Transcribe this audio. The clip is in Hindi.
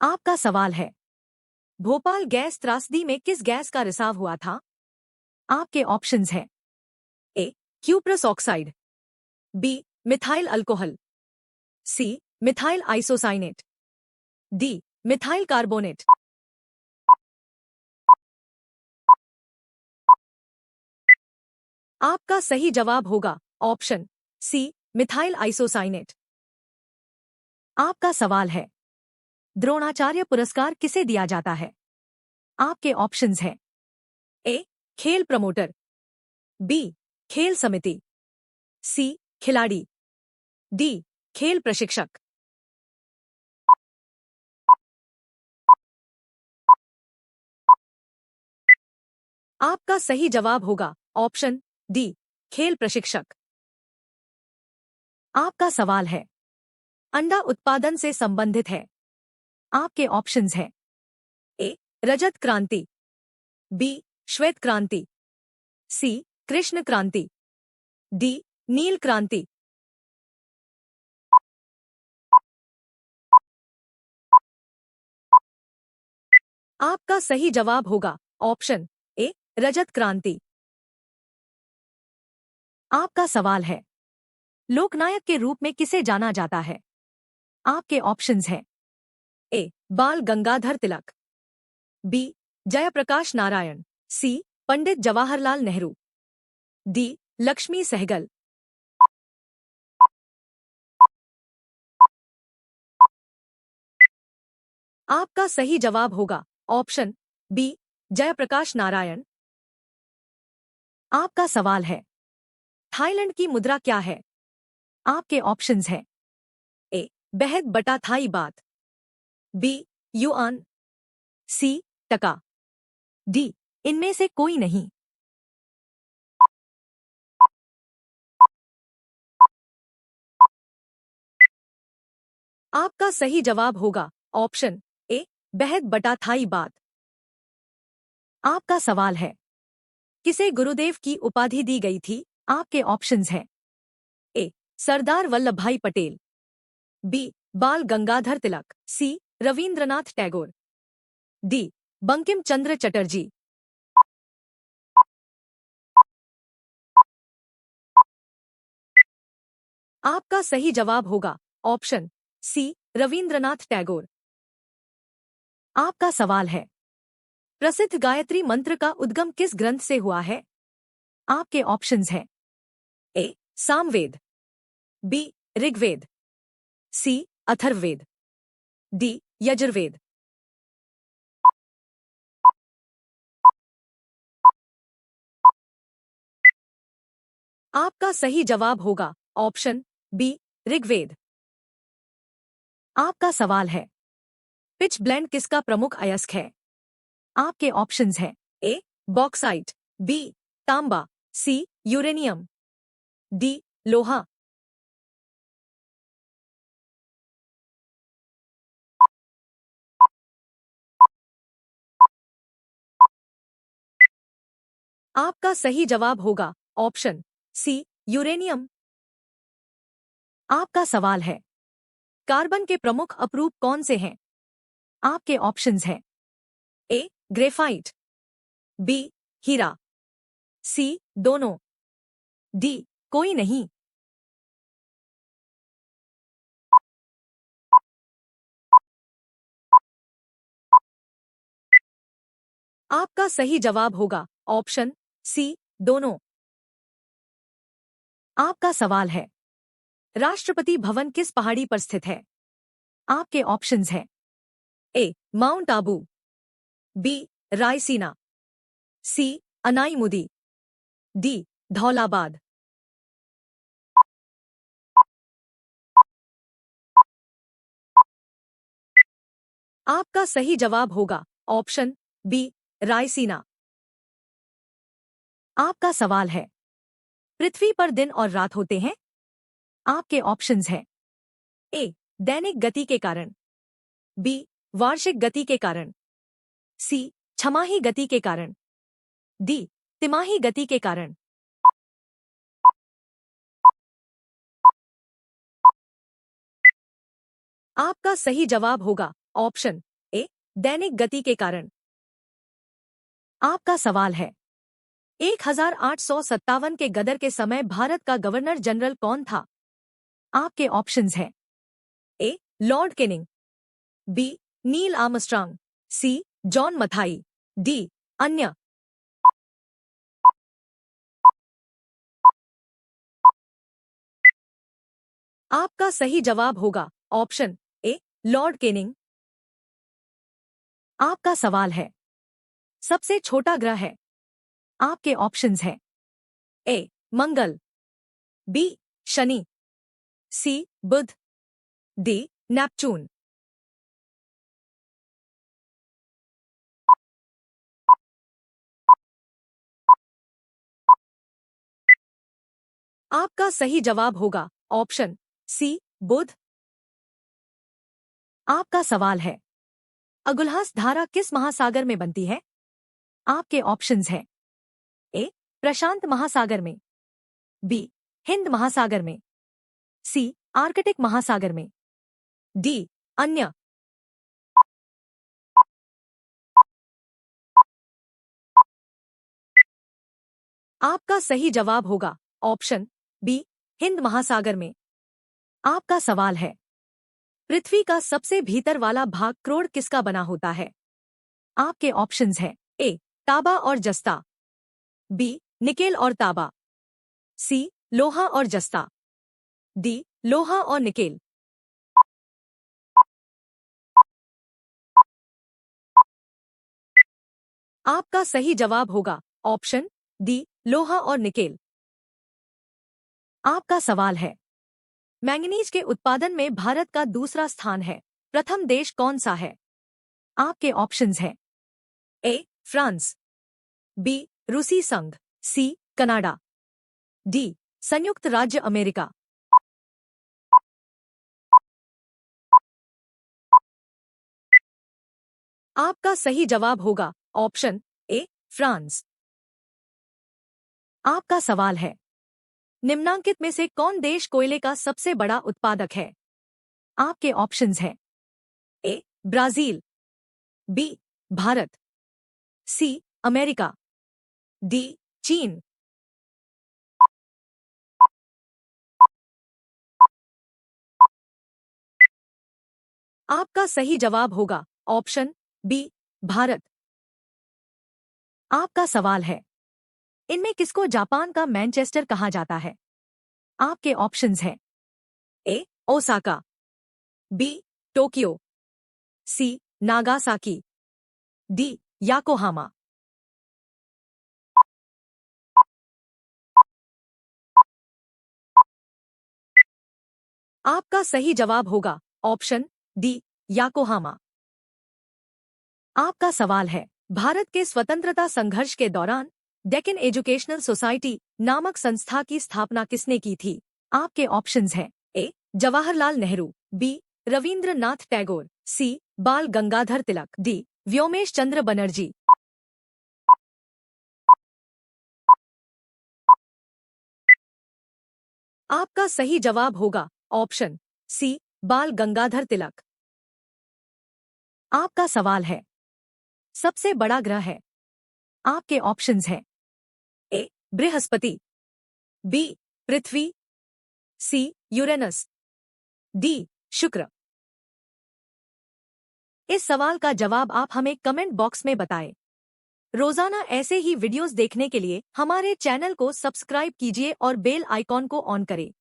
आपका सवाल है, भोपाल गैस त्रासदी में किस गैस का रिसाव हुआ था? आपके ऑप्शंस हैं A cuprous oxide, B methyl alcohol, C methyl isocyanate, D methyl carbonate. आपका सही जवाब होगा ऑप्शन सी मिथाइल आइसोसाइनेट। आपका सवाल है, द्रोणाचार्य पुरस्कार किसे दिया जाता है? आपके ऑप्शंस हैं ए खेल प्रमोटर, बी खेल समिति, सी खिलाड़ी, डी खेल प्रशिक्षक। आपका सही जवाब होगा ऑप्शन डी खेल प्रशिक्षक। आपका सवाल है, अंडा उत्पादन से संबंधित है। आपके ऑप्शंस हैं ए रजत क्रांति, बी श्वेत क्रांति, सी कृष्ण क्रांति, डी नील क्रांति। आपका सही जवाब होगा ऑप्शन ए रजत क्रांति। आपका सवाल है, लोकनायक के रूप में किसे जाना जाता है? आपके ऑप्शंस हैं ए बाल गंगाधर तिलक, बी जयप्रकाश नारायण, सी पंडित जवाहरलाल नेहरू, डी लक्ष्मी सहगल। आपका सही जवाब होगा ऑप्शन बी जयप्रकाश नारायण। आपका सवाल है, थाईलैंड की मुद्रा क्या है? आपके ऑप्शंस हैं ए बेहद बटा थाई बात, बी युआन, सी टका, डी इनमें से कोई नहीं। आपका सही जवाब होगा ऑप्शन ए बेहद बटा थाई बात। आपका सवाल है, किसे गुरुदेव की उपाधि दी गई थी? आपके ऑप्शंस हैं ए सरदार वल्लभ भाई पटेल, बी बाल गंगाधर तिलक, सी रविंद्रनाथ टैगोर, डी बंकिम चंद्र चटर्जी। आपका सही जवाब होगा ऑप्शन सी रविंद्रनाथ टैगोर। आपका सवाल है, प्रसिद्ध गायत्री मंत्र का उद्गम किस ग्रंथ से हुआ है? आपके ऑप्शंस हैं ए सामवेद, बी ऋग्वेद, सी अथर्ववेद, डी यजुर्वेद। आपका सही जवाब होगा ऑप्शन बी ऋग्वेद। आपका सवाल है, पिच ब्लेंड किसका प्रमुख अयस्क है? आपके ऑप्शंस हैं ए बॉक्साइट, बी तांबा, सी यूरेनियम, डी लोहा। आपका सही जवाब होगा ऑप्शन सी यूरेनियम। आपका सवाल है, कार्बन के प्रमुख अपरूप कौन से हैं? आपके ऑप्शंस हैं ए ग्रेफाइट, बी हीरा, सी दोनों, डी कोई नहीं। आपका सही जवाब होगा ऑप्शन सी दोनों। आपका सवाल है, राष्ट्रपति भवन किस पहाड़ी पर स्थित है? आपके ऑप्शंस हैं ए माउंट आबू, बी रायसीना, सी अनाईमुदी, डी धौलाबाद। आपका सही जवाब होगा ऑप्शन बी रायसीना। आपका सवाल है, पृथ्वी पर दिन और रात होते हैं? आपके ऑप्शंस हैं ए दैनिक गति के कारण, बी वार्षिक गति के कारण, सी छमाही गति के कारण, डी तिमाही गति के कारण। आपका सही जवाब होगा ऑप्शन दैनिक गति के कारण। आपका सवाल है 1857 के गदर के समय भारत का गवर्नर जनरल कौन था? आपके ऑप्शंस हैं A. Lord Canning, B. Neil Armstrong, C. John Mathai, D. अन्य। आपका सही जवाब होगा ऑप्शन ए. Lord Canning. आपका सवाल है सबसे छोटा ग्रह है। आपके ऑप्शंस हैं ए. मंगल, बी. शनि, सी. बुध, डी. नेपच्यून। आपका सही जवाब होगा ऑप्शन सी. बुध। आपका सवाल है अगुल्हास धारा किस महासागर में बनती है? आपके ऑप्शंस हैं ए. प्रशांत महासागर में, बी. हिंद महासागर में, सी. आर्कटिक महासागर में, डी. अन्य। आपका सही जवाब होगा ऑप्शन बी. हिंद महासागर में। आपका सवाल है पृथ्वी का सबसे भीतर वाला भाग क्रोड़ किसका बना होता है? आपके ऑप्शंस हैं ए. तांबा और जस्ता, बी. निकेल और तांबा, सी. लोहा और जस्ता, डी. लोहा और निकेल। आपका सही जवाब होगा ऑप्शन डी. लोहा और निकेल। आपका सवाल है मैंगनीज के उत्पादन में भारत का दूसरा स्थान है। प्रथम देश कौन सा है? आपके ऑप्शंस हैं ए. France, B. रूसी संघ, सी. Canada, D. संयुक्त राज्य अमेरिका। आपका सही जवाब होगा ऑप्शन ए. फ्रांस। आपका सवाल है निम्नांकित में से कौन देश कोयले का सबसे बड़ा उत्पादक है? आपके ऑप्शंस हैं A. Brazil, B. Bharat, C. America, D. चीन। आपका सही जवाब होगा ऑप्शन बी. भारत। आपका सवाल है इनमें किसको जापान का मैनचेस्टर कहा जाता है? आपके ऑप्शंस हैं A. Osaka, B. Tokyo, C. Nagasaki, D. Yokohama. आपका सही जवाब होगा ऑप्शन डी. याकोहामा। आपका सवाल है भारत के स्वतंत्रता संघर्ष के दौरान डेक्कन एजुकेशनल सोसाइटी नामक संस्था की स्थापना किसने की थी? आपके ऑप्शंस हैं ए. जवाहरलाल नेहरू, बी. रविंद्रनाथ टैगोर, सी. बाल गंगाधर तिलक, डी. व्योमेश चंद्र बनर्जी। आपका सही जवाब होगा ऑप्शन सी. बाल गंगाधर तिलक। आपका सवाल है सबसे बड़ा ग्रह है। आपके ऑप्शंस हैं A. Brihaspati, B. Prithvi, C. Uranus, D. Shukra. इस सवाल का जवाब आप हमें कमेंट बॉक्स में बताएं। रोजाना ऐसे ही वीडियोस देखने के लिए हमारे चैनल को सब्सक्राइब कीजिए और बेल आइकॉन को ऑन करें।